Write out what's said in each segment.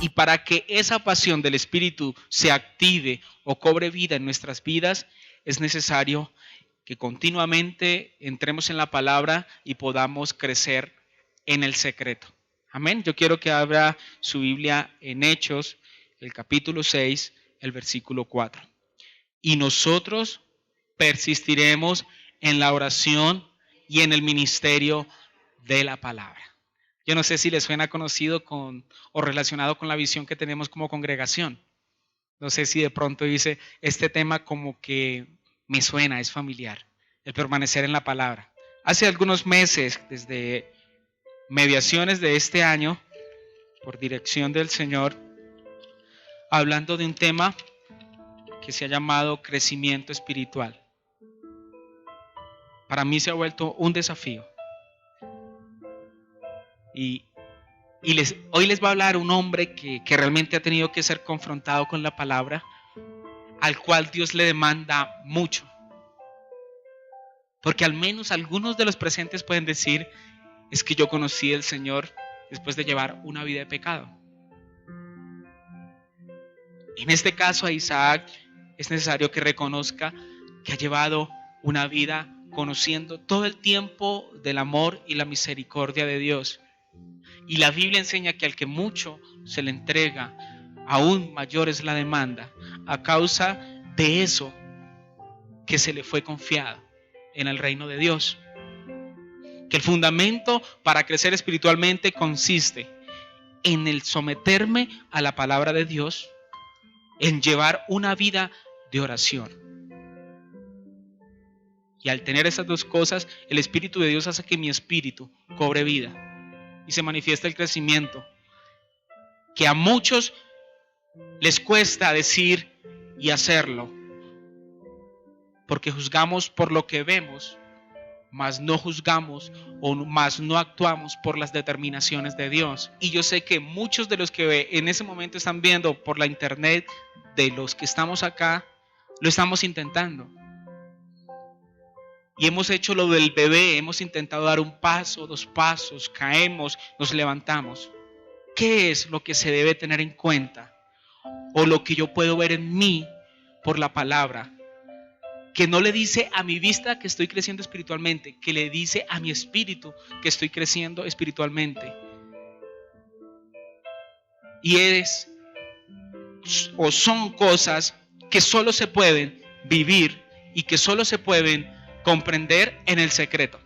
Y para que esa pasión del Espíritu se active o cobre vida en nuestras vidas, es necesario que continuamente entremos en la palabra y podamos crecer en el secreto. Amén. Yo quiero que abra su Biblia en Hechos, el capítulo 6, el versículo 4. Y nosotros persistiremos en la oración y en el ministerio de la palabra. Yo no sé si les suena conocido o relacionado con la visión que tenemos como congregación. No sé si de pronto dice, este tema como que me suena, es familiar, el permanecer en la palabra. Hace algunos meses, desde mediaciones de este año, por dirección del Señor, hablando de un tema que se ha llamado crecimiento espiritual. Para mí se ha vuelto un desafío. Y hoy les va a hablar un hombre que realmente ha tenido que ser confrontado con la palabra, al cual Dios le demanda mucho. Porque al menos algunos de los presentes pueden decir, es que yo conocí al Señor después de llevar una vida de pecado. En este caso a Isaac es necesario que reconozca que ha llevado una vida conociendo todo el tiempo del amor y la misericordia de Dios. Y la Biblia enseña que al que mucho se le entrega, aún mayor es la demanda, a causa de eso que se le fue confiado en el reino de Dios. Que el fundamento para crecer espiritualmente consiste en el someterme a la palabra de Dios, en llevar una vida de oración. Y al tener esas dos cosas, el Espíritu de Dios hace que mi espíritu cobre vida y se manifiesta el crecimiento, que a muchos les cuesta decir y hacerlo, porque juzgamos por lo que vemos, mas no juzgamos o más no actuamos por las determinaciones de Dios. Y yo sé que muchos de los que en ese momento están viendo por la internet, de los que estamos acá, lo estamos intentando. Y hemos hecho lo del bebé, hemos intentado dar un paso, 2 pasos, caemos, nos levantamos. ¿Qué es lo que se debe tener en cuenta? O lo que yo puedo ver en mí por la palabra, que no le dice a mi vista que estoy creciendo espiritualmente, que le dice a mi espíritu que estoy creciendo espiritualmente. Y son cosas que solo se pueden vivir y que solo se pueden comprender en el secreto.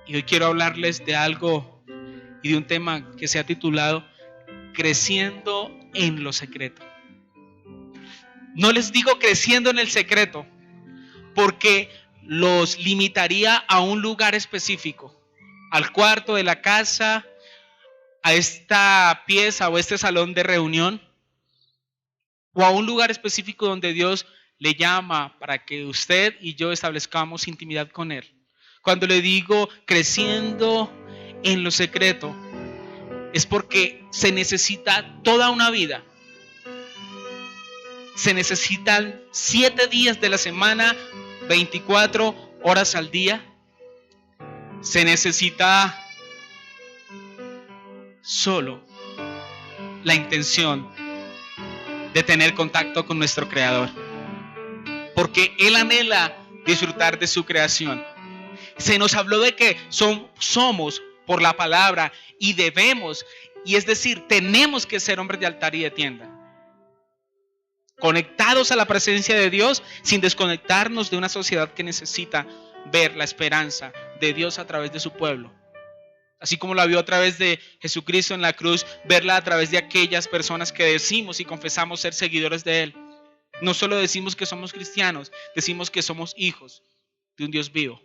Y hoy quiero hablarles de algo y de un tema que se ha titulado Creciendo en lo secreto. No les digo creciendo en el secreto porque los limitaría a un lugar específico, al cuarto de la casa, a esta pieza o este salón de reunión, o a un lugar específico donde Dios le llama para que usted y yo establezcamos intimidad con Él. Cuando le digo creciendo en lo secreto, es porque se necesita toda una vida. Se necesitan 7 días de la semana, 24 horas al día. Se necesita solo la intención de tener contacto con nuestro Creador, porque Él anhela disfrutar de su creación. Se nos habló de que somos por la palabra y debemos, y es decir, tenemos que ser hombres de altar y de tienda, conectados a la presencia de Dios sin desconectarnos de una sociedad que necesita ver la esperanza de Dios a través de su pueblo. Así como la vio a través de Jesucristo en la cruz, verla a través de aquellas personas que decimos y confesamos ser seguidores de Él. No solo decimos que somos cristianos, decimos que somos hijos de un Dios vivo.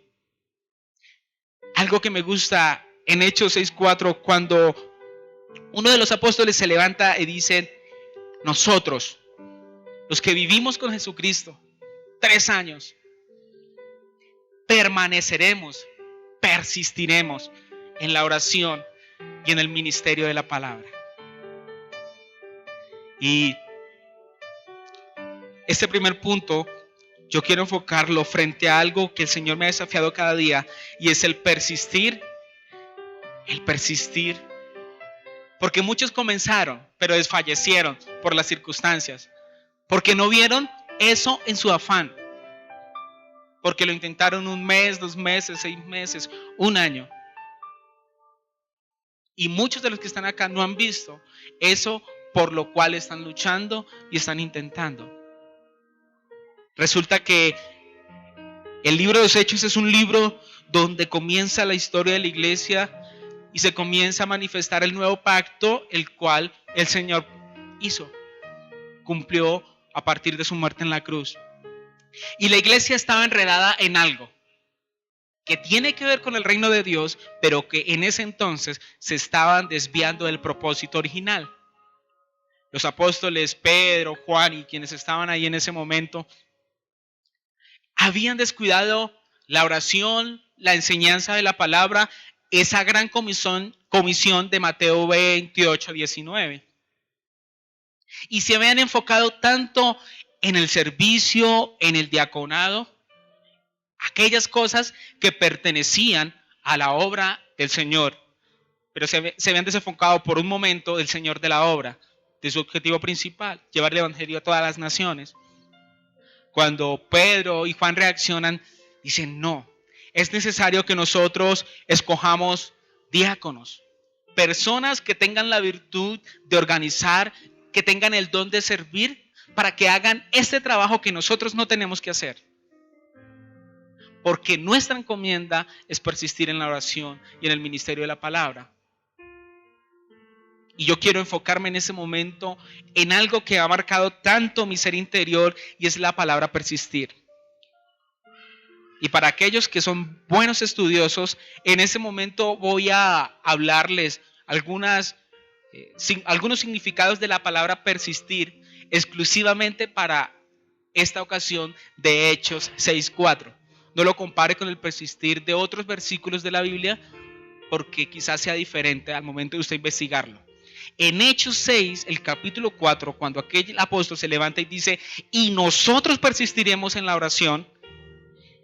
Algo que me gusta en Hechos 6:4, cuando uno de los apóstoles se levanta y dice, nosotros, los que vivimos con Jesucristo 3 años, permaneceremos, persistiremos en la oración y en el ministerio de la palabra. Y este primer punto yo quiero enfocarlo frente a algo que el Señor me ha desafiado cada día, y es el persistir Porque muchos comenzaron, pero desfallecieron por las circunstancias. Porque no vieron eso en su afán. Porque lo intentaron 1 mes, 2 meses, 6 meses, 1 año. Y muchos de los que están acá no han visto eso por lo cual están luchando y están intentando. Resulta que el libro de los Hechos es un libro donde comienza la historia de la iglesia y se comienza a manifestar el nuevo pacto, el cual el Señor hizo, cumplió a partir de su muerte en la cruz. Y la iglesia estaba enredada en algo que tiene que ver con el reino de Dios, pero que en ese entonces se estaban desviando del propósito original. Los apóstoles Pedro, Juan y quienes estaban ahí en ese momento habían descuidado la oración, la enseñanza de la palabra, esa gran comisión de Mateo 28, 19. Y se habían enfocado tanto en el servicio, en el diaconado, aquellas cosas que pertenecían a la obra del Señor, pero se habían desenfocado por un momento del Señor de la obra, de su objetivo principal, llevar el evangelio a todas las naciones. Cuando Pedro y Juan reaccionan, dicen no, es necesario que nosotros escojamos diáconos, personas que tengan la virtud de organizar, que tengan el don de servir, para que hagan este trabajo que nosotros no tenemos que hacer. Porque nuestra encomienda es persistir en la oración y en el ministerio de la palabra. Y yo quiero enfocarme en ese momento en algo que ha marcado tanto mi ser interior, y es la palabra persistir. Y para aquellos que son buenos estudiosos, en ese momento voy a hablarles algunos significados de la palabra persistir exclusivamente para esta ocasión de Hechos 6:4. No lo compare con el persistir de otros versículos de la Biblia, porque quizás sea diferente al momento de usted investigarlo. En Hechos 6, el capítulo 4, cuando aquel apóstol se levanta y dice, y nosotros persistiremos en la oración,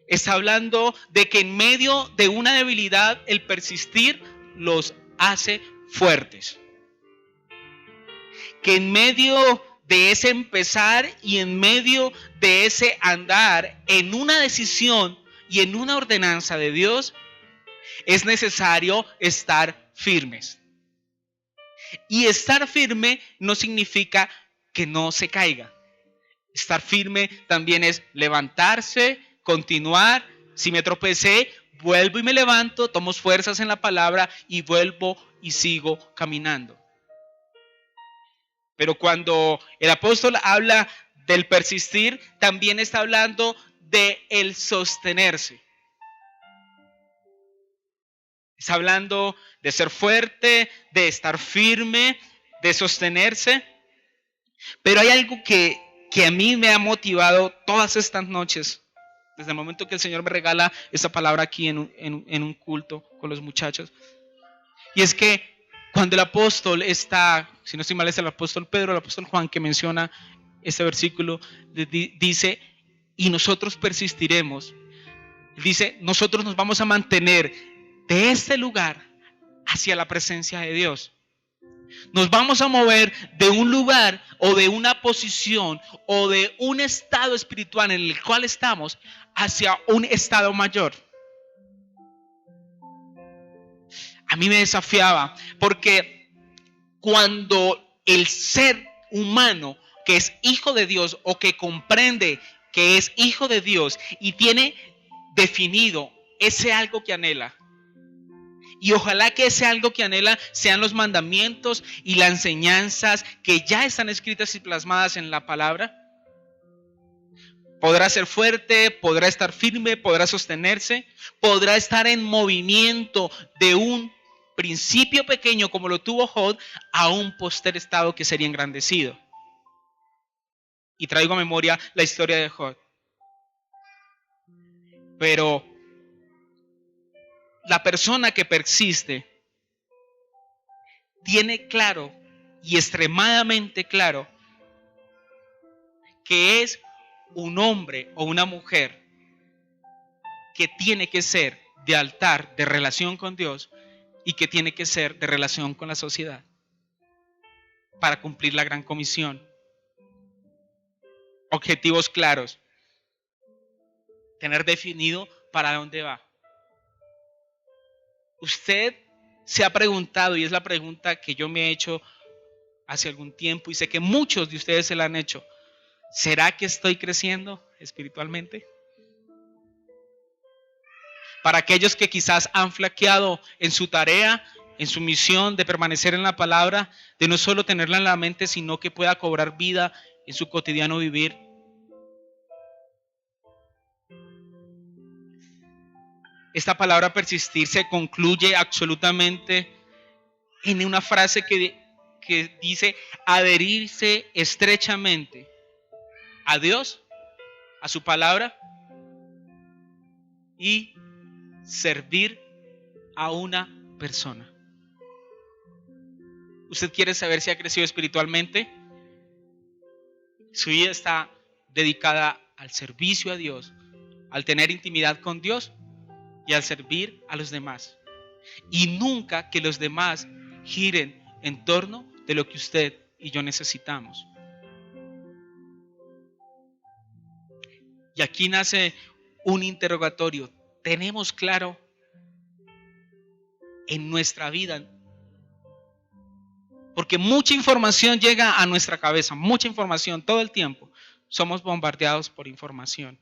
está hablando de que en medio de una debilidad, el persistir los hace fuertes. Que en medio de ese empezar y en medio de ese andar en una decisión y en una ordenanza de Dios, es necesario estar firmes. Y estar firme no significa que no se caiga. Estar firme también es levantarse, continuar. Si me tropecé, vuelvo y me levanto, tomo fuerzas en la palabra y vuelvo y sigo caminando. Pero cuando el apóstol habla del persistir, también está hablando de el sostenerse. Está hablando de ser fuerte, de estar firme, de sostenerse. Pero hay algo que a mí me ha motivado todas estas noches, desde el momento que el Señor me regala esta palabra aquí en un culto con los muchachos. Y es que cuando el apóstol está, si no estoy mal es el apóstol Pedro, el apóstol Juan que menciona este versículo, dice, y nosotros persistiremos. Dice, nosotros nos vamos a mantener de este lugar hacia la presencia de Dios. Nos vamos a mover de un lugar o de una posición o de un estado espiritual en el cual estamos hacia un estado mayor. A mí me desafiaba porque cuando el ser humano que es hijo de Dios o que comprende que es hijo de Dios y tiene definido ese algo que anhela, y ojalá que ese algo que anhela sean los mandamientos y las enseñanzas que ya están escritas y plasmadas en la palabra, podrá ser fuerte, podrá estar firme, podrá sostenerse, podrá estar en movimiento de un principio pequeño como lo tuvo Job a un póster estado que sería engrandecido. Y traigo a memoria la historia de Job. Pero la persona que persiste tiene claro y extremadamente claro que es un hombre o una mujer que tiene que ser de altar, de relación con Dios y que tiene que ser de relación con la sociedad. para cumplir la gran comisión. Objetivos claros. Tener definido para dónde va. Usted se ha preguntado, y es la pregunta que yo me he hecho hace algún tiempo, y sé que muchos de ustedes se la han hecho. ¿Será que estoy creciendo espiritualmente? Para aquellos que quizás han flaqueado en su tarea, en su misión de permanecer en la palabra, de no solo tenerla en la mente, sino que pueda cobrar vida en su cotidiano vivir. Esta palabra persistir se concluye absolutamente en una frase que dice adherirse estrechamente a Dios, a su palabra y servir a una persona. ¿Usted quiere saber si ha crecido espiritualmente? Su vida está dedicada al servicio a Dios, al tener intimidad con Dios y al servir a los demás. Y nunca que los demás giren en torno de lo que usted y yo necesitamos. Y aquí nace un interrogatorio. ¿Tenemos claro en nuestra vida? Porque mucha información llega a nuestra cabeza, mucha información todo el tiempo. Somos bombardeados por información.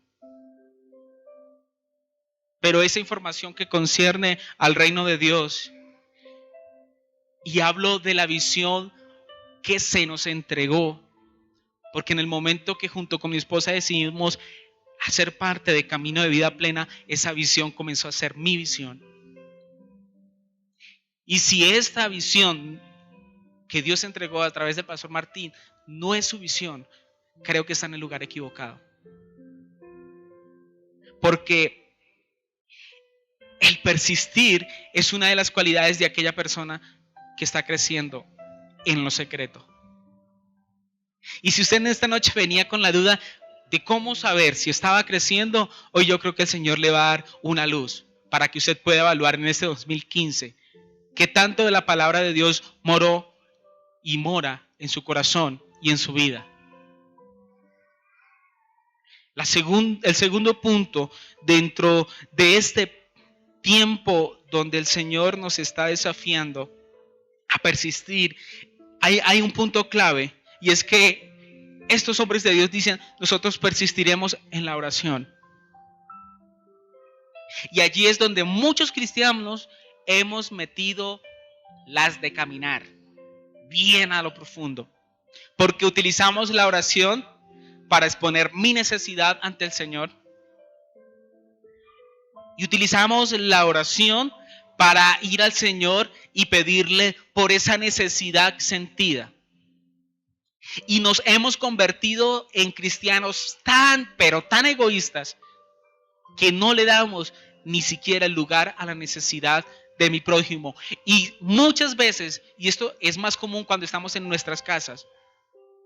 Pero esa información que concierne al reino de Dios, y hablo de la visión que se nos entregó, porque en el momento que junto con mi esposa decidimos hacer parte de Camino de Vida Plena, esa visión comenzó a ser mi visión. Y si esta visión que Dios entregó a través del pastor Martín no es su visión, creo que está en el lugar equivocado. Porque el persistir es una de las cualidades de aquella persona que está creciendo en lo secreto. Y si usted en esta noche venía con la duda de cómo saber si estaba creciendo, hoy yo creo que el Señor le va a dar una luz para que usted pueda evaluar en este 2015 qué tanto de la palabra de Dios moró y mora en su corazón y en su vida. El segundo punto dentro de este tiempo donde el Señor nos está desafiando a persistir, hay un punto clave, y es que estos hombres de Dios dicen: nosotros persistiremos en la oración. Y allí es donde muchos cristianos hemos metido las de caminar bien a lo profundo, porque utilizamos la oración para exponer mi necesidad ante el Señor, y utilizamos la oración para ir al Señor y pedirle por esa necesidad sentida. Y nos hemos convertido en cristianos pero tan egoístas, que no le damos ni siquiera el lugar a la necesidad de mi prójimo. Y muchas veces, y esto es más común cuando estamos en nuestras casas,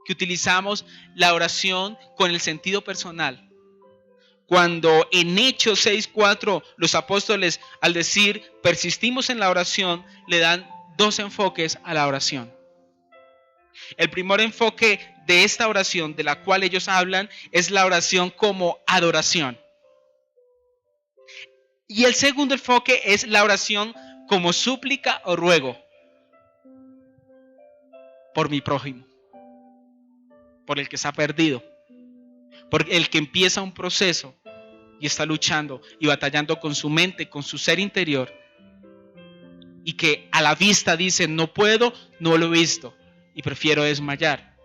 que utilizamos la oración con el sentido personal. Cuando en Hechos 6:4 los apóstoles, al decir persistimos en la oración, le dan dos enfoques a la oración. El primer enfoque de esta oración de la cual ellos hablan es la oración como adoración. Y el segundo enfoque es la oración como súplica o ruego por mi prójimo, por el que se ha perdido, por el que empieza un proceso y está luchando y batallando con su mente, con su ser interior, y que a la vista dice: no puedo, no lo he visto y prefiero desmayar.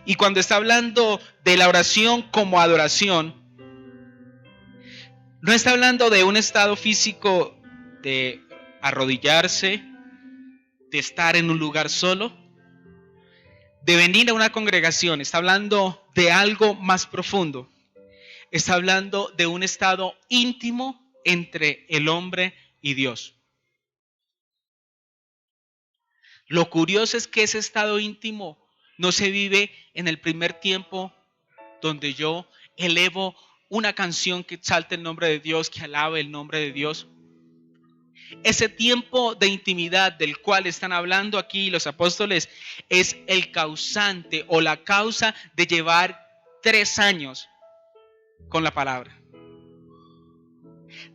Y cuando está hablando de la oración como adoración, no está hablando de un estado físico de arrodillarse, de estar en un lugar solo, de venir a una congregación. Está hablando de algo más profundo. Está hablando de un estado íntimo entre el hombre y Dios. Lo curioso es que ese estado íntimo no se vive en el primer tiempo donde yo elevo una canción que exalte el nombre de Dios, que alabe el nombre de Dios. Ese tiempo de intimidad del cual están hablando aquí los apóstoles es el causante o la causa de llevar 3 años con la palabra.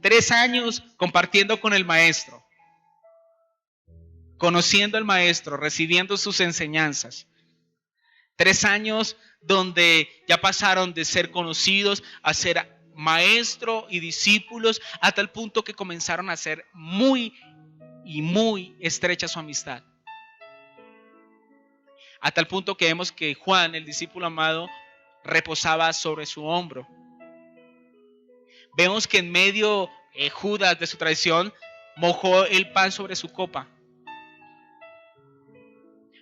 3 años compartiendo con el maestro, conociendo al maestro, recibiendo sus enseñanzas. 3 años donde ya pasaron de ser conocidos a ser maestro y discípulos, a tal punto que comenzaron a ser muy estrecha su amistad. A tal punto que vemos que Juan, el discípulo amado, reposaba sobre su hombro. Vemos que en medio Judas de su traición mojó el pan sobre su copa.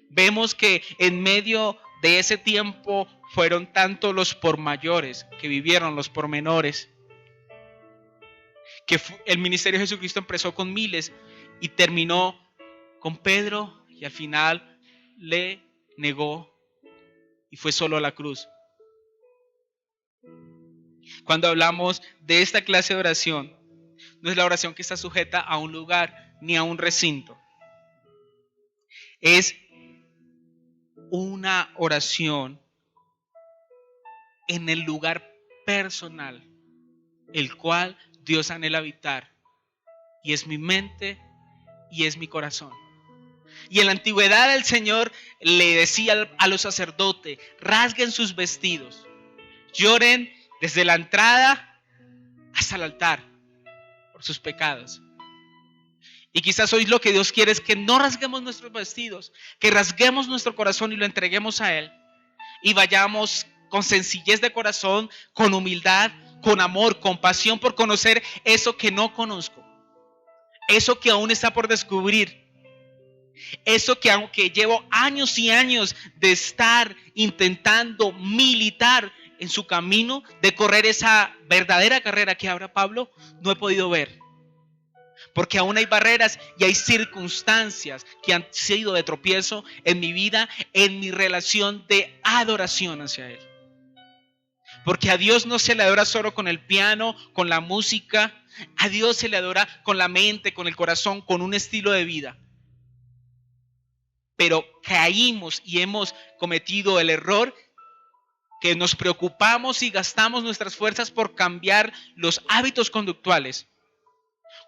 Vemos que en medio de ese tiempo fueron tanto los por mayores que vivieron los por menores, que el ministerio de Jesucristo empezó con miles y terminó con Pedro, y al final le negó y fue solo a la cruz. Cuando hablamos de esta clase de oración, no es la oración que está sujeta a un lugar ni a un recinto. Es una oración en el lugar personal, el cual Dios anhela habitar, y es mi mente y es mi corazón. Y en la antigüedad el Señor le decía a los sacerdotes: rasguen sus vestidos, lloren desde la entrada hasta el altar por sus pecados. Y quizás hoy lo que Dios quiere es que no rasguemos nuestros vestidos, que rasguemos nuestro corazón y lo entreguemos a Él, y vayamos con sencillez de corazón, con humildad, con amor, con pasión por conocer eso que no conozco, eso que aún está por descubrir, eso que aunque llevo años y años de estar intentando militar en su camino, de correr esa verdadera carrera que habla Pablo, no he podido ver. Porque aún hay barreras y hay circunstancias que han sido de tropiezo en mi vida, en mi relación de adoración hacia Él. Porque a Dios no se le adora solo con el piano, con la música. A Dios se le adora con la mente, con el corazón, con un estilo de vida. Pero caímos y hemos cometido el error que nos preocupamos y gastamos nuestras fuerzas por cambiar los hábitos conductuales,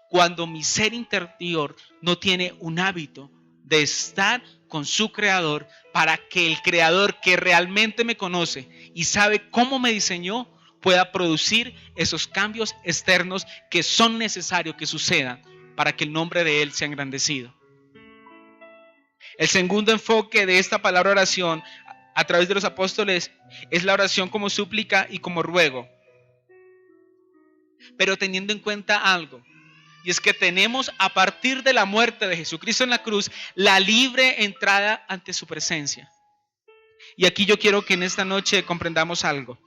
cuando mi ser interior no tiene un hábito de estar con su creador, para que el creador que realmente me conoce y sabe cómo me diseñó pueda producir esos cambios externos que son necesarios que sucedan para que el nombre de Él sea engrandecido. El segundo enfoque de esta palabra oración a través de los apóstoles es la oración como súplica y como ruego. Pero teniendo en cuenta algo, y es que tenemos a partir de la muerte de Jesucristo en la cruz la libre entrada ante su presencia. Y aquí yo quiero que en esta noche comprendamos algo.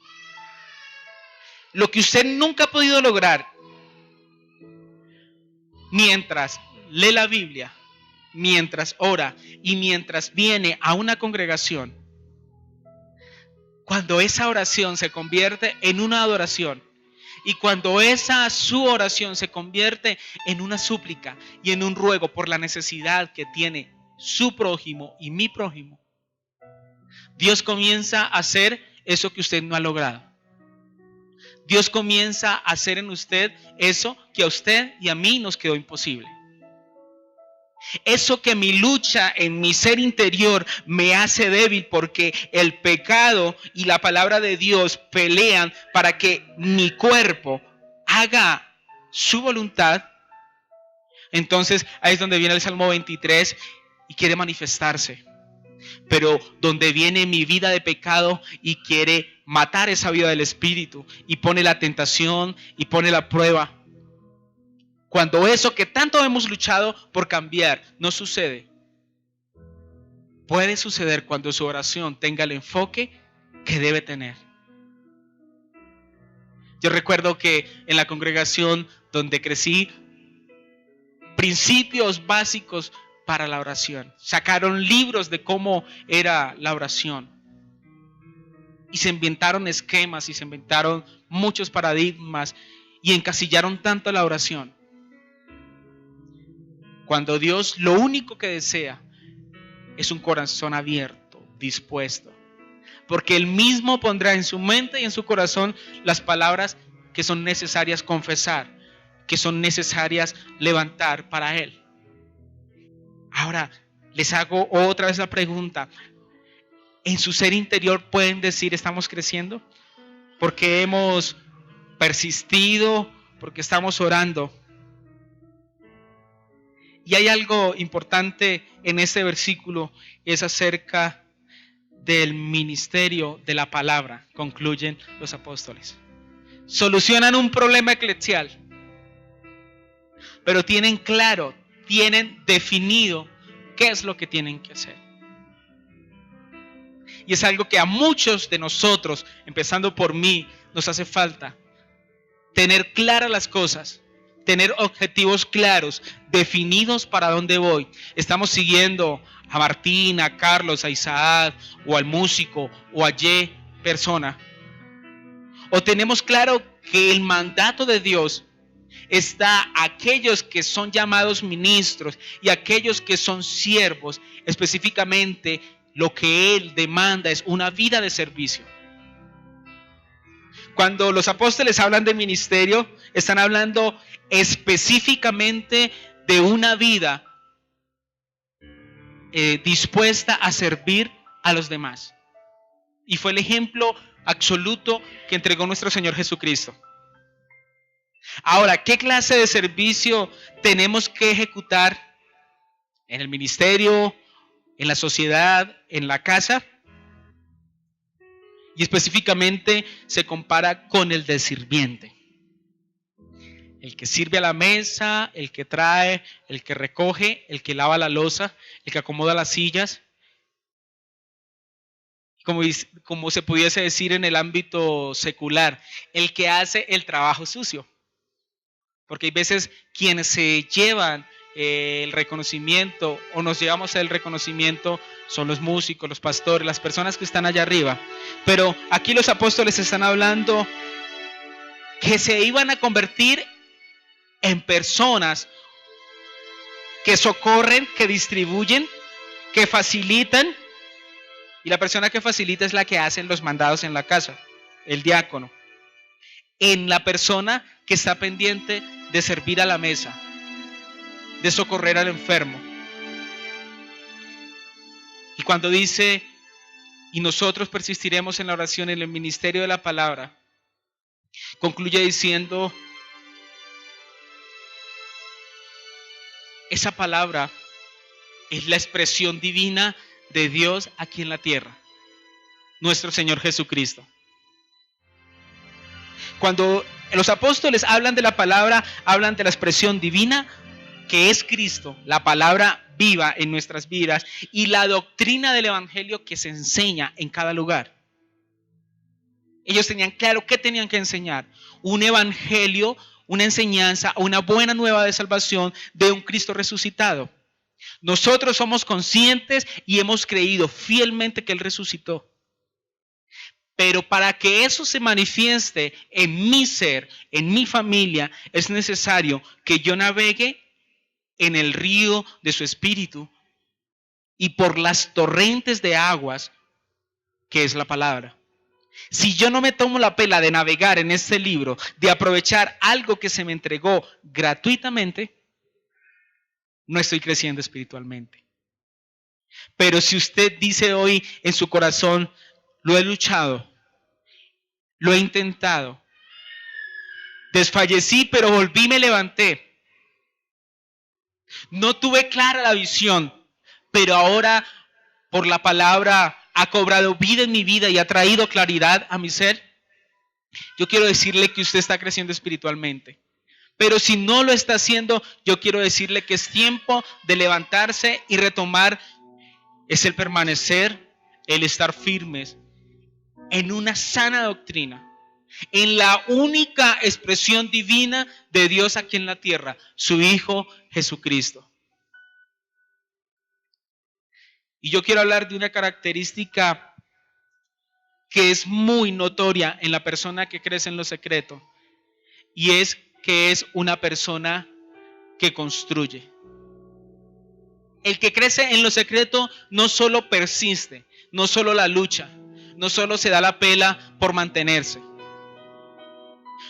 Lo que usted nunca ha podido lograr mientras lee la Biblia, mientras ora y mientras viene a una congregación, cuando esa oración se convierte en una adoración, y cuando esa su oración se convierte en una súplica y en un ruego por la necesidad que tiene su prójimo y mi prójimo, Dios comienza a hacer eso que usted no ha logrado. Dios comienza a hacer en usted eso que a usted y a mí nos quedó imposible. Eso que mi lucha en mi ser interior me hace débil, porque el pecado y la palabra de Dios pelean para que mi cuerpo haga su voluntad. Entonces ahí es donde viene el Salmo 23 y quiere manifestarse. Pero donde viene mi vida de pecado y quiere matar esa vida del Espíritu, y pone la tentación y pone la prueba. Cuando eso que tanto hemos luchado por cambiar no sucede, puede suceder cuando su oración tenga el enfoque que debe tener. Yo recuerdo que en la congregación donde crecí, principios básicos para la oración. Sacaron libros de cómo era la oración. Y se inventaron esquemas y se inventaron muchos paradigmas y encasillaron tanto la oración. Cuando Dios lo único que desea es un corazón abierto, dispuesto. Porque Él mismo pondrá en su mente y en su corazón las palabras que son necesarias confesar, que son necesarias levantar para Él. Ahora, les hago otra vez la pregunta. ¿En su ser interior pueden decir estamos creciendo? Porque hemos persistido, porque estamos orando. Y hay algo importante en este versículo, es acerca del ministerio de la palabra, concluyen los apóstoles. Solucionan un problema eclesial, pero tienen claro, tienen definido qué es lo que tienen que hacer. Y es algo que a muchos de nosotros, empezando por mí, nos hace falta. Tener claras las cosas, tener objetivos claros, definidos para dónde voy. Estamos siguiendo a Martín, a Carlos, a Isaac, o al músico, o a Y persona. O tenemos claro que el mandato de Dios está a aquellos que son llamados ministros y aquellos que son siervos. Específicamente, lo que Él demanda es una vida de servicio. Cuando los apóstoles hablan de ministerio, están hablando específicamente de una vida dispuesta a servir a los demás. Y fue el ejemplo absoluto que entregó nuestro Señor Jesucristo. Ahora, ¿qué clase de servicio tenemos que ejecutar en el ministerio, en la sociedad, en la casa? Y específicamente se compara con el de sirviente. El que sirve a la mesa, el que trae, el que recoge, el que lava la loza, el que acomoda las sillas. Como se pudiese decir en el ámbito secular, el que hace el trabajo sucio. Porque hay veces quienes se llevan el reconocimiento o nos llevamos el reconocimiento son los músicos, los pastores, las personas que están allá arriba. Pero aquí los apóstoles están hablando que se iban a convertir en personas que socorren, que distribuyen, que facilitan. Y la persona que facilita es la que hace los mandados en la casa, el diácono. En la persona que está pendiente de servir a la mesa, de socorrer al enfermo. Y cuando dice, y nosotros persistiremos en la oración, en el ministerio de la palabra, concluye diciendo, esa palabra es la expresión divina de Dios aquí en la tierra, nuestro Señor Jesucristo. Cuando los apóstoles hablan de la palabra, hablan de la expresión divina que es Cristo, la palabra viva en nuestras vidas y la doctrina del evangelio que se enseña en cada lugar. Ellos tenían claro qué tenían que enseñar: un evangelio, una enseñanza, una buena nueva de salvación de un Cristo resucitado. Nosotros somos conscientes y hemos creído fielmente que Él resucitó. Pero para que eso se manifieste en mi ser, en mi familia, es necesario que yo navegue en el río de su espíritu y por las torrentes de aguas que es la palabra. Si yo no me tomo la pela de navegar en este libro, de aprovechar algo que se me entregó gratuitamente, no estoy creciendo espiritualmente. Pero si usted dice hoy en su corazón, lo he luchado, lo he intentado, desfallecí, pero volví y me levanté. No tuve clara la visión, pero ahora por la palabra ha cobrado vida en mi vida y ha traído claridad a mi ser. Yo quiero decirle que usted está creciendo espiritualmente. Pero si no lo está haciendo, yo quiero decirle que es tiempo de levantarse y retomar. Es el permanecer, el estar firmes en una sana doctrina, en la única expresión divina de Dios aquí en la tierra, su Hijo Jesucristo. Y yo quiero hablar de una característica que es muy notoria en la persona que crece en lo secreto, y es que es una persona que construye. El que crece en lo secreto no solo persiste, no solo la lucha, no solo se da la pela por mantenerse,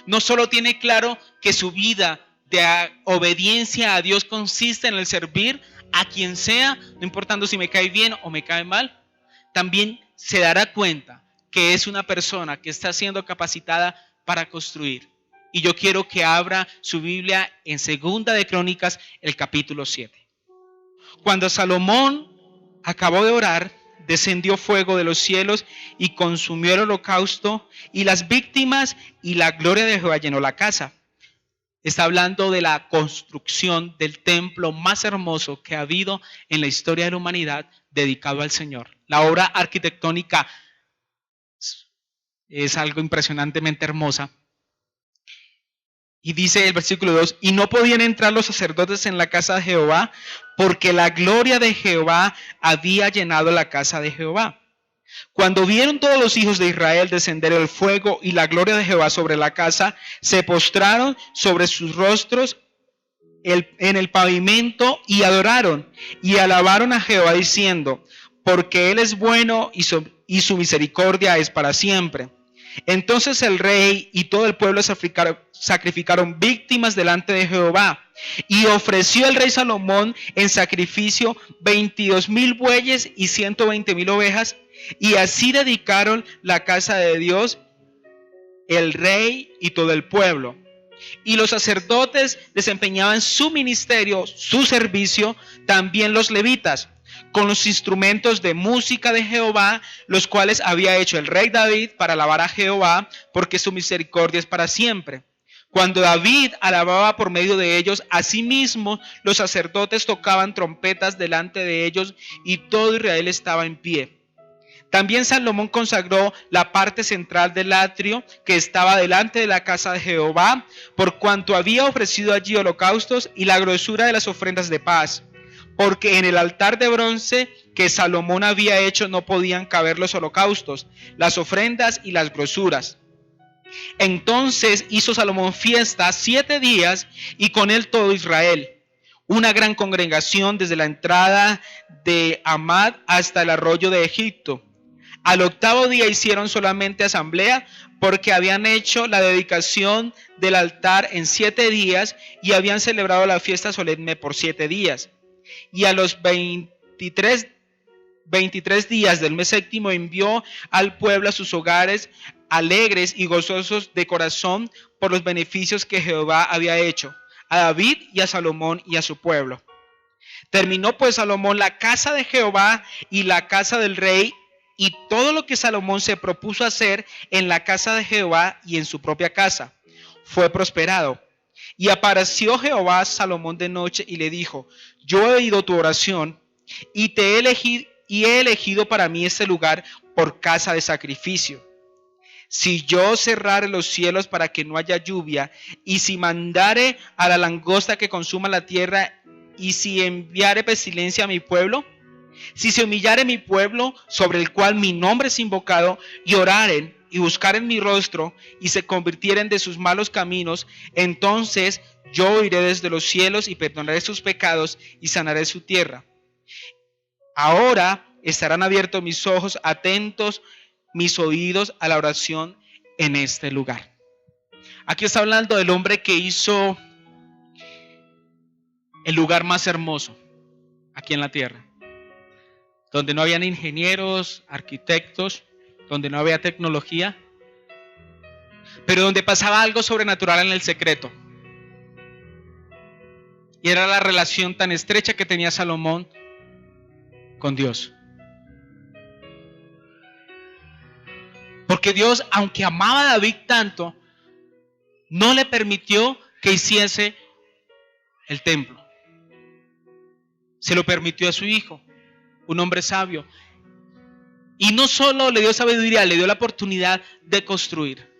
no solo tiene claro que su vida de obediencia a Dios consiste en el servir a quien sea, no importando si me cae bien o me cae mal, también se dará cuenta que es una persona que está siendo capacitada para construir. Y yo quiero que abra su Biblia en Segunda de Crónicas, el capítulo 7. Cuando Salomón acabó de orar, descendió fuego de los cielos y consumió el holocausto y las víctimas, y la gloria de Jehová llenó la casa. Está hablando de la construcción del templo más hermoso que ha habido en la historia de la humanidad dedicado al Señor. La obra arquitectónica es algo impresionantemente hermosa. Y dice el versículo 2, y no podían entrar los sacerdotes en la casa de Jehová, porque la gloria de Jehová había llenado la casa de Jehová. Cuando vieron todos los hijos de Israel descender el fuego y la gloria de Jehová sobre la casa, se postraron sobre sus rostros en el pavimento y adoraron y alabaron a Jehová diciendo, porque Él es bueno y su misericordia es para siempre. Entonces el rey y todo el pueblo sacrificaron víctimas delante de Jehová, y ofreció el rey Salomón en sacrificio 22,000 bueyes y 120,000 ovejas, y así dedicaron la casa de Dios, el rey y todo el pueblo. Y los sacerdotes desempeñaban su ministerio, su servicio, también los levitas, con los instrumentos de música de Jehová, los cuales había hecho el rey David para alabar a Jehová, porque su misericordia es para siempre. Cuando David alababa por medio de ellos, asimismo los sacerdotes tocaban trompetas delante de ellos, y todo Israel estaba en pie. También Salomón consagró la parte central del atrio que estaba delante de la casa de Jehová, por cuanto había ofrecido allí holocaustos y la grosura de las ofrendas de paz. Porque en el altar de bronce que Salomón había hecho no podían caber los holocaustos, las ofrendas y las grosuras. Entonces hizo Salomón fiesta 7 días, y con él todo Israel, una gran congregación desde la entrada de Amad hasta el arroyo de Egipto. Al 8º día hicieron solamente asamblea, porque habían hecho la dedicación del altar en 7 días y habían celebrado la fiesta solemne por 7 días. Y a los 23 días del mes séptimo envió al pueblo a sus hogares, alegres y gozosos de corazón por los beneficios que Jehová había hecho a David y a Salomón y a su pueblo. Terminó pues Salomón la casa de Jehová y la casa del rey, y todo lo que Salomón se propuso hacer en la casa de Jehová y en su propia casa fue prosperado. Y apareció Jehová a Salomón de noche y le dijo, yo he oído tu oración y he elegido para mí este lugar por casa de sacrificio. Si yo cerrare los cielos para que no haya lluvia, y si mandare a la langosta que consuma la tierra, y si enviare pestilencia a mi pueblo, si se humillare mi pueblo, sobre el cual mi nombre es invocado, y oraren y buscaren mi rostro, y se convirtieren de sus malos caminos, entonces yo oiré desde los cielos y perdonaré sus pecados y sanaré su tierra. Ahora estarán abiertos mis ojos, atentos mis oídos a la oración en este lugar. Aquí está hablando del hombre que hizo el lugar más hermoso aquí en la tierra, donde no habían ingenieros, arquitectos, donde no había tecnología, pero donde pasaba algo sobrenatural en el secreto. Y era la relación tan estrecha que tenía Salomón con Dios. Porque Dios, aunque amaba a David tanto, no le permitió que hiciese el templo. Se lo permitió a su hijo, un hombre sabio. Y no solo le dio sabiduría, le dio la oportunidad de construir.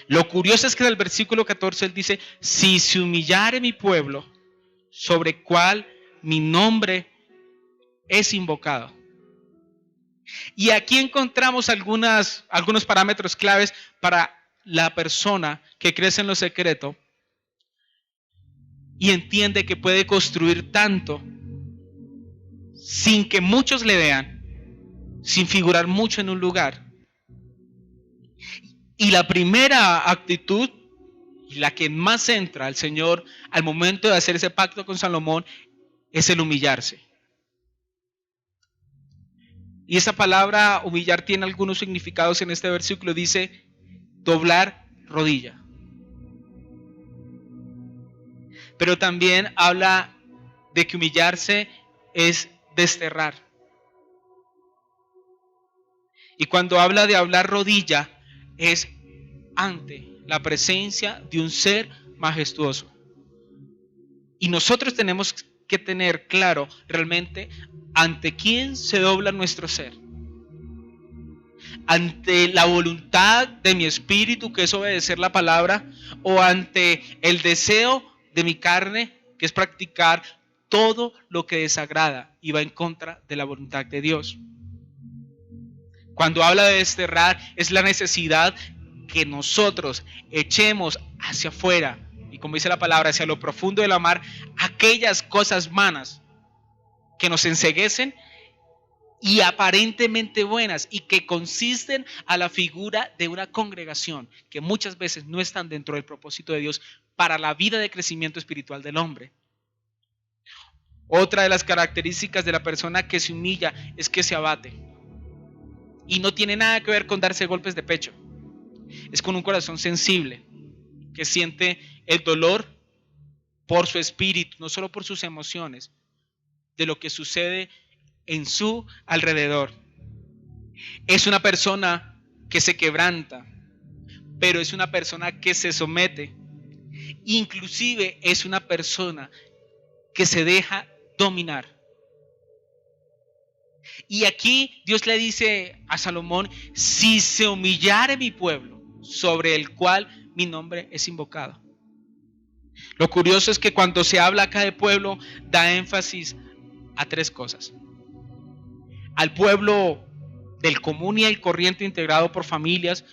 Lo curioso es que en el versículo 14 él dice, si se humillare mi pueblo, sobre cual mi nombre es invocado. Y aquí encontramos algunos parámetros claves para la persona que crece en lo secreto y entiende que puede construir tanto sin que muchos le vean, sin figurar mucho en un lugar. Y la primera actitud, y la que más entra al Señor al momento de hacer ese pacto con Salomón, es el humillarse. Y esa palabra humillar tiene algunos significados en este versículo. Dice doblar rodilla. Pero también habla de que humillarse es desterrar. Y cuando habla de hablar rodilla, es ante la presencia de un ser majestuoso. Y nosotros tenemos que tener claro realmente ante quién se dobla nuestro ser. Ante la voluntad de mi espíritu, que es obedecer la palabra, o ante el deseo de mi carne, que es practicar todo lo que desagrada y va en contra de la voluntad de Dios. Cuando habla de desterrar, es la necesidad que nosotros echemos hacia afuera, y como dice la palabra, hacia lo profundo de la mar, aquellas cosas vanas que nos enceguecen y aparentemente buenas, y que consisten a la figura de una congregación, que muchas veces no están dentro del propósito de Dios para la vida de crecimiento espiritual del hombre. Otra de las características de la persona que se humilla es que se abate. Y no tiene nada que ver con darse golpes de pecho. Es con un corazón sensible, que siente el dolor por su espíritu, no solo por sus emociones, de lo que sucede en su alrededor. Es una persona que se quebranta, pero es una persona que se somete. Inclusive es una persona que se deja dominar. Y aquí Dios le dice a Salomón: si se humillare mi pueblo, sobre el cual mi nombre es invocado. Lo curioso es que cuando se habla acá de pueblo, da énfasis a tres cosas. Al pueblo del común y el corriente, integrado por familias,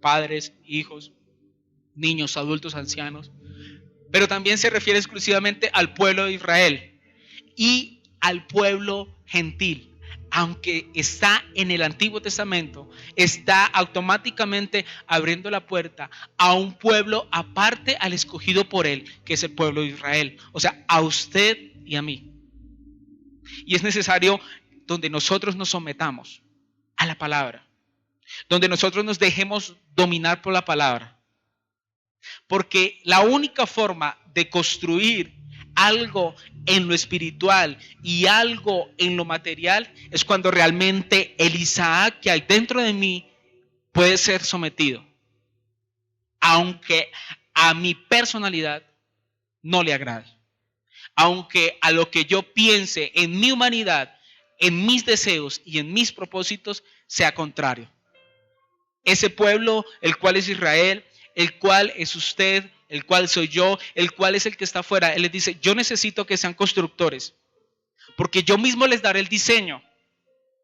padres, hijos, niños, adultos, ancianos. Pero también se refiere exclusivamente al pueblo de Israel y al pueblo gentil. Aunque está en el Antiguo Testamento, está automáticamente abriendo la puerta a un pueblo aparte al escogido por él, que es el pueblo de Israel. O sea, a usted y a mí. Y es necesario donde nosotros nos sometamos a la palabra, donde nosotros nos dejemos dominar por la palabra. Porque la única forma de construir algo en lo espiritual y algo en lo material es cuando realmente el Isaac que hay dentro de mí puede ser sometido, aunque a mi personalidad no le agrade, aunque a lo que yo piense en mi humanidad, en mis deseos y en mis propósitos sea contrario. Ese pueblo, el cual es Israel, el cual es usted, el cual soy yo, el cual es el que está afuera, Él les dice: yo necesito que sean constructores, porque yo mismo les daré el diseño,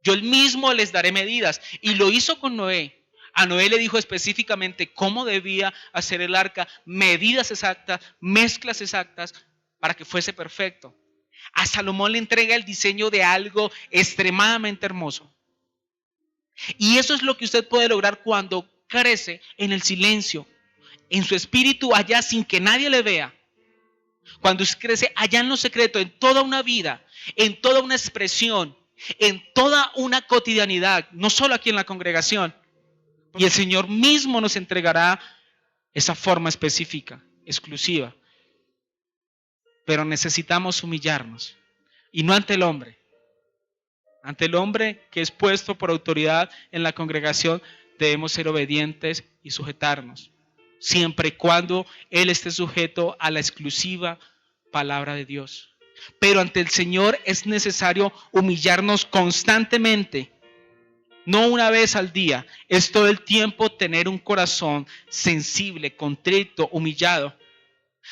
yo mismo les daré medidas. Y lo hizo con Noé. A Noé le dijo específicamente cómo debía hacer el arca, medidas exactas, mezclas exactas, para que fuese perfecto. A Salomón le entrega el diseño de algo extremadamente hermoso. Y eso es lo que usted puede lograr cuando crece en el silencio, en su espíritu, allá sin que nadie le vea. Cuando usted crece allá en lo secreto, en toda una vida, en toda una expresión, en toda una cotidianidad, no solo aquí en la congregación. Y el Señor mismo nos entregará esa forma específica, exclusiva. Pero necesitamos humillarnos, y no ante el hombre. Ante el hombre que es puesto por autoridad en la congregación, debemos ser obedientes y sujetarnos, siempre y cuando Él esté sujeto a la exclusiva palabra de Dios. Pero ante el Señor es necesario humillarnos constantemente, no una vez al día, es todo el tiempo tener un corazón sensible, contrito, humillado,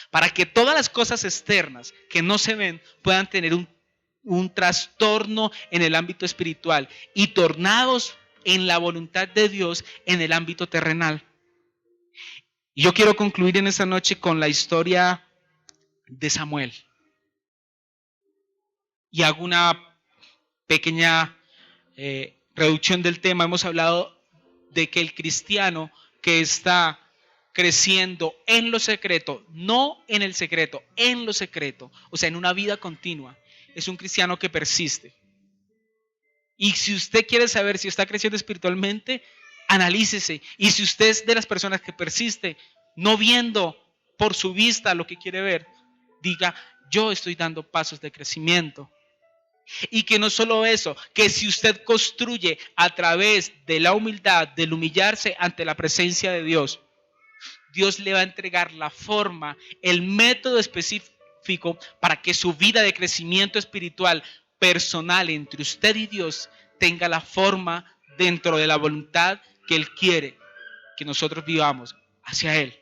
para que todas las cosas externas que no se ven puedan tener un trastorno en el ámbito espiritual y tornados en la voluntad de Dios en el ámbito terrenal. Y yo quiero concluir en esta noche con la historia de Samuel. Y hago una pequeña reducción del tema, hemos hablado de que el cristiano que está creciendo en lo secreto, no en el secreto, en lo secreto, o sea, en una vida continua, es un cristiano que persiste. Y si usted quiere saber si está creciendo espiritualmente, analícese. Y si usted es de las personas que persiste, no viendo por su vista lo que quiere ver, diga, yo estoy dando pasos de crecimiento. Y que no solo eso, que si usted construye a través de la humildad, del humillarse ante la presencia de Dios, Dios le va a entregar la forma, el método específico para que su vida de crecimiento espiritual personal entre usted y Dios tenga la forma dentro de la voluntad que Él quiere que nosotros vivamos hacia Él.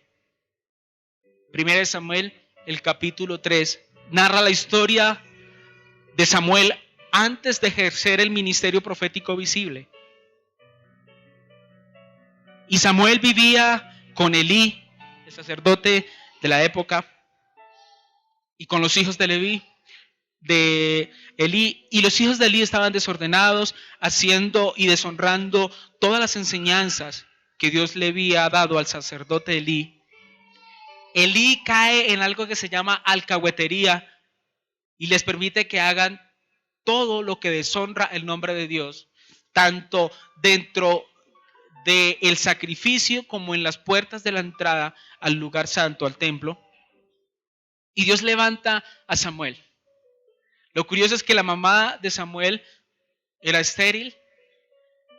Primera de Samuel, el capítulo 3, narra la historia de Samuel antes de ejercer el ministerio profético visible. Y Samuel vivía con Elí, el sacerdote de la época, y con los hijos de Leví, de Elí, y los hijos de Elí estaban desordenados, haciendo y deshonrando todas las enseñanzas que Dios le había dado al sacerdote Elí. Elí cae en algo que se llama alcahuetería y les permite que hagan todo lo que deshonra el nombre de Dios, tanto dentro del sacrificio como en las puertas de la entrada al lugar santo, al templo. Y Dios levanta a Samuel. Lo curioso es que la mamá de Samuel era estéril,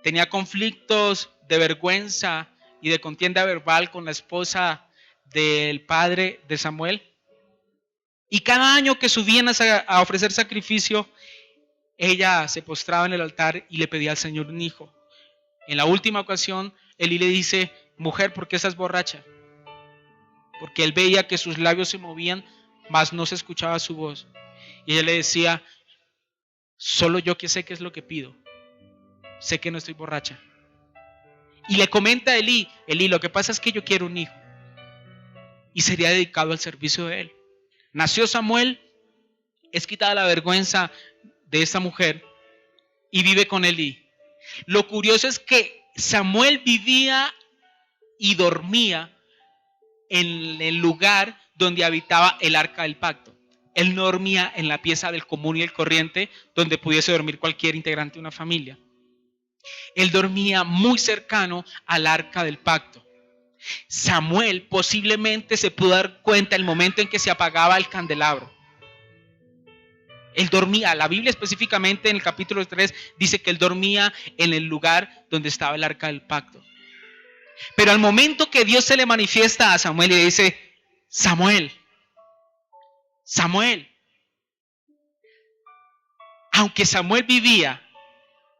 tenía conflictos de vergüenza y de contienda verbal con la esposa del padre de Samuel. Y cada año que subían a ofrecer sacrificio, ella se postraba en el altar y le pedía al Señor un hijo. En la última ocasión, Elí le dice, mujer, ¿por qué estás borracha? Porque él veía que sus labios se movían, mas no se escuchaba su voz. Y ella le decía, solo yo que sé qué es lo que pido. Sé que no estoy borracha. Y le comenta a Elí, lo que pasa es que yo quiero un hijo. Y sería dedicado al servicio de él. Nació Samuel, es quitada la vergüenza de esta mujer y vive con Elí. Lo curioso es que Samuel vivía y dormía en el lugar donde habitaba el arca del pacto. Él no dormía en la pieza del común y el corriente donde pudiese dormir cualquier integrante de una familia. Él dormía muy cercano al arca del pacto. Samuel posiblemente se pudo dar cuenta el momento en que se apagaba el candelabro. Él dormía, la Biblia específicamente en el capítulo 3 dice que él dormía en el lugar donde estaba el arca del pacto. Pero al momento que Dios se le manifiesta a Samuel y le dice, Samuel, aunque Samuel vivía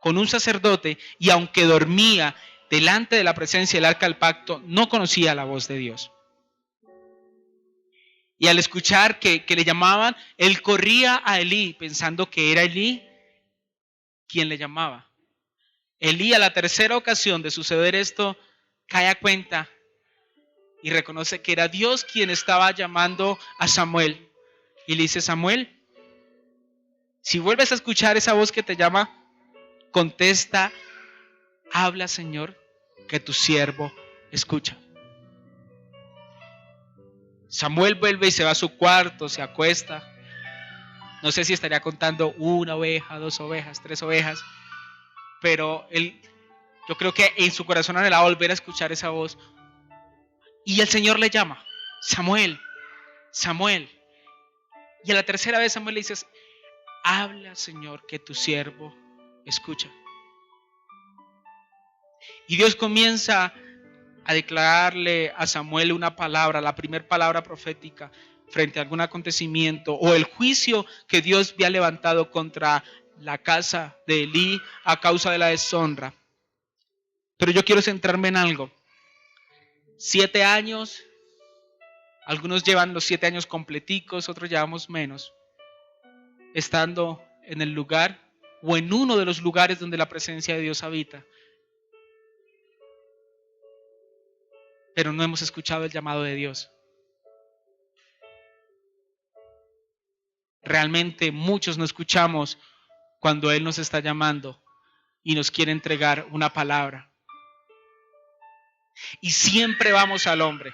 con un sacerdote y aunque dormía delante de la presencia del arca del pacto, no conocía la voz de Dios. Y al escuchar que le llamaban, él corría a Elí pensando que era Elí quien le llamaba. Elí, a la tercera ocasión de suceder esto, cae a cuenta y reconoce que era Dios quien estaba llamando a Samuel. Y le dice, Samuel, si vuelves a escuchar esa voz que te llama, contesta, habla, Señor, que tu siervo escucha. Samuel vuelve y se va a su cuarto, se acuesta. No sé si estaría contando 1 oveja, 2 ovejas, 3 ovejas, pero yo creo que en su corazón anhelaba volver a escuchar esa voz. Y el Señor le llama, Samuel, Samuel. Y a la tercera vez Samuel le dice, habla, Señor, que tu siervo escucha. Y Dios comienza a declararle a Samuel una palabra, la primera palabra profética frente a algún acontecimiento o el juicio que Dios había levantado contra la casa de Elí a causa de la deshonra. Pero yo quiero centrarme en algo. 7 años, algunos llevan los 7 años completicos, otros llevamos menos, estando en el lugar o en uno de los lugares donde la presencia de Dios habita. Pero no hemos escuchado el llamado de Dios. Realmente muchos no escuchamos cuando Él nos está llamando y nos quiere entregar una palabra. Y siempre vamos al hombre.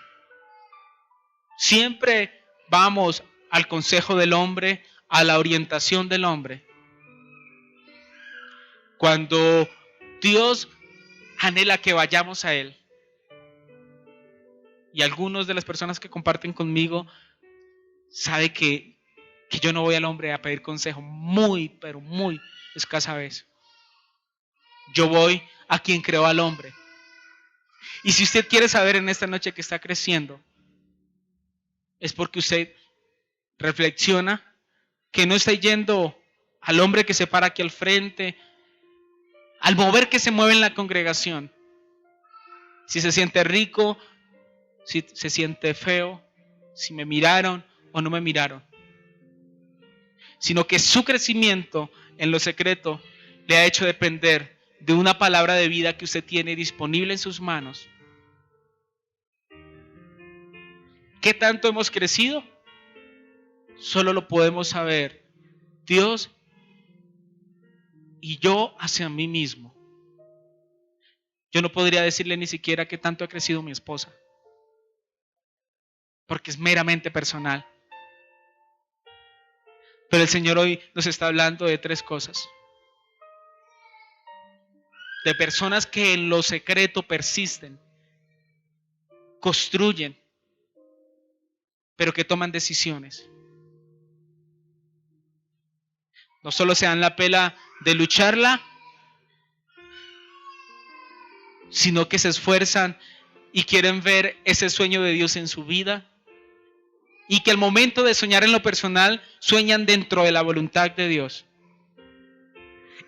Siempre vamos al consejo del hombre, a la orientación del hombre. Cuando Dios anhela que vayamos a Él. Y algunas de las personas que comparten conmigo saben que yo no voy al hombre a pedir consejo muy, pero muy escasa vez. Yo voy a quien creó al hombre. Y si usted quiere saber en esta noche que está creciendo, es porque usted reflexiona que no está yendo al hombre que se para aquí al frente, al mover que se mueve en la congregación. Si se siente rico, si se siente feo, si me miraron o no me miraron. Sino que su crecimiento en lo secreto le ha hecho depender de una palabra de vida que usted tiene disponible en sus manos. ¿Qué tanto hemos crecido? Solo lo podemos saber Dios y yo hacia mí mismo. Yo no podría decirle ni siquiera qué tanto ha crecido mi esposa, porque es meramente personal. Pero el Señor hoy nos está hablando de 3 cosas. De personas que en lo secreto persisten, construyen, pero que toman decisiones. No solo se dan la pela de lucharla, sino que se esfuerzan y quieren ver ese sueño de Dios en su vida. Y que al momento de soñar en lo personal, sueñan dentro de la voluntad de Dios.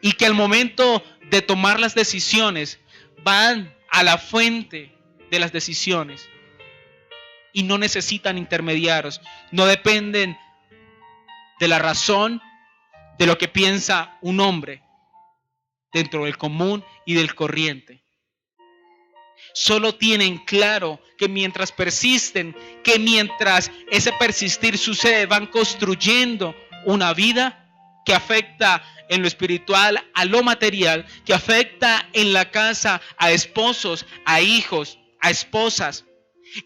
Y que al momento de tomar las decisiones, van a la fuente de las decisiones. Y no necesitan intermediarios. No dependen de la razón, de lo que piensa un hombre dentro del común y del corriente. Solo tienen claro que mientras persisten, que mientras ese persistir sucede, van construyendo una vida que afecta en lo espiritual a lo material, que afecta en la casa a esposos, a hijos, a esposas,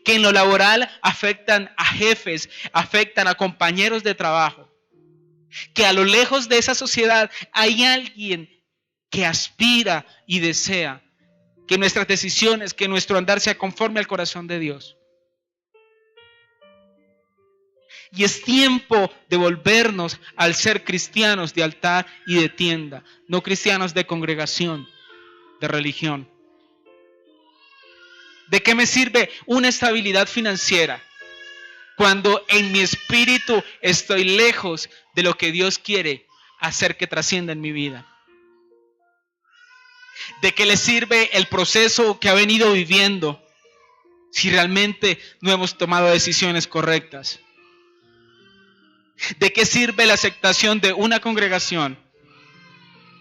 que en lo laboral afectan a jefes, afectan a compañeros de trabajo, que a lo lejos de esa sociedad hay alguien que aspira y desea que nuestras decisiones, que nuestro andar sea conforme al corazón de Dios. Y es tiempo de volvernos al ser cristianos de altar y de tienda, no cristianos de congregación, de religión. ¿De qué me sirve una estabilidad financiera cuando en mi espíritu estoy lejos de lo que Dios quiere hacer que trascienda en mi vida? ¿De qué le sirve el proceso que ha venido viviendo si realmente no hemos tomado decisiones correctas? ¿De qué sirve la aceptación de una congregación?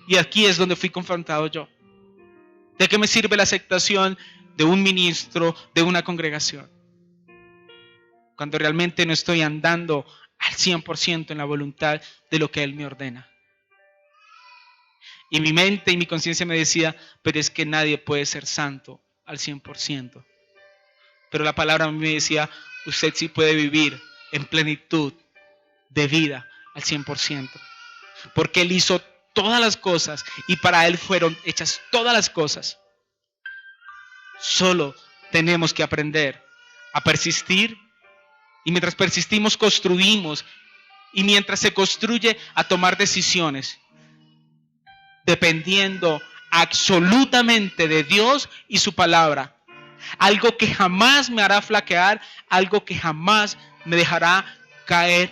Y aquí es donde fui confrontado yo. ¿De qué me sirve la aceptación de un ministro, de una congregación? Cuando realmente no estoy andando al 100% en la voluntad de lo que Él me ordena. Y mi mente y mi conciencia me decía, pero es que nadie puede ser santo al 100%. Pero la palabra a mí me decía, usted sí puede vivir en plenitud de vida al 100%. Porque Él hizo todas las cosas y para Él fueron hechas todas las cosas. Solo tenemos que aprender a persistir y mientras persistimos construimos y mientras se construye a tomar decisiones. Dependiendo absolutamente de Dios y su palabra. Algo que jamás me hará flaquear, algo que jamás me dejará caer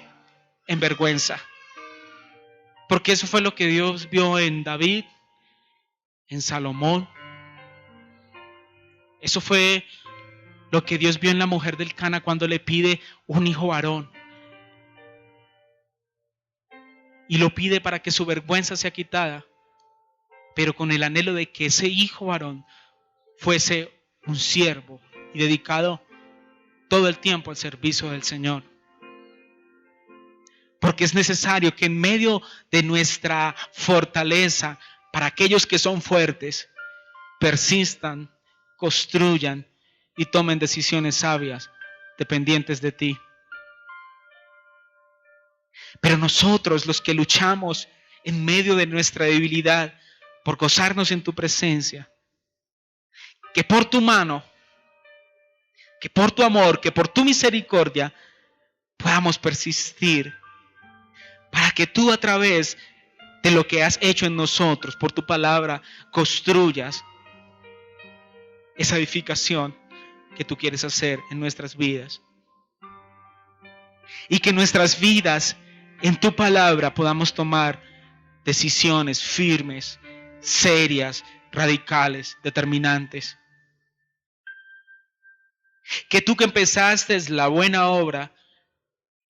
en vergüenza. Porque eso fue lo que Dios vio en David, en Salomón. Eso fue lo que Dios vio en la mujer del Cana cuando le pide un hijo varón. Y lo pide para que su vergüenza sea quitada, pero con el anhelo de que ese hijo varón fuese un siervo y dedicado todo el tiempo al servicio del Señor. Porque es necesario que en medio de nuestra fortaleza, para aquellos que son fuertes, persistan, construyan y tomen decisiones sabias dependientes de ti. Pero nosotros, los que luchamos en medio de nuestra debilidad por gozarnos en tu presencia, que por tu mano, que por tu amor, que por tu misericordia podamos persistir para que tú, a través de lo que has hecho en nosotros, por tu palabra, construyas esa edificación que tú quieres hacer en nuestras vidas. Y que nuestras vidas, en tu palabra, podamos tomar decisiones firmes, serias, radicales, determinantes. Que tú, que empezaste la buena obra,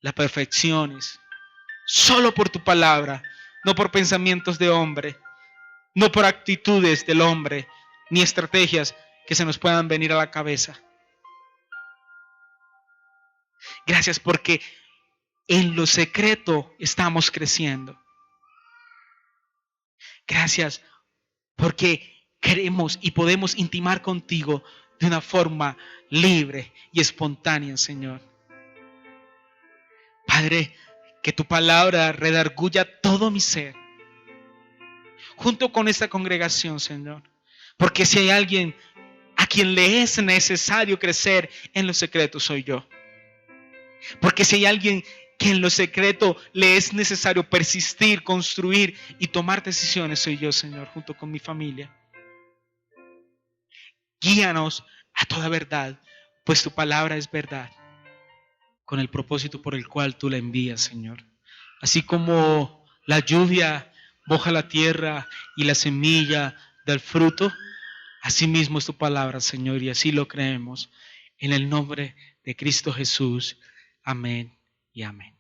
la perfecciones solo por tu palabra, no por pensamientos de hombre, no por actitudes del hombre, ni estrategias que se nos puedan venir a la cabeza. Gracias porque en lo secreto estamos creciendo. Gracias porque queremos y podemos intimar contigo de una forma libre y espontánea, Señor. Padre, que tu palabra redarguya todo mi ser, junto con esta congregación, Señor. Porque si hay alguien a quien le es necesario crecer en lo secreto, soy yo. Porque si hay alguien que en lo secreto le es necesario persistir, construir y tomar decisiones, soy yo, Señor, junto con mi familia. Guíanos a toda verdad, pues tu palabra es verdad, con el propósito por el cual tú la envías, Señor. Así como la lluvia moja la tierra y la semilla del fruto, así mismo es tu palabra, Señor, y así lo creemos. En el nombre de Cristo Jesús. Amén y amén.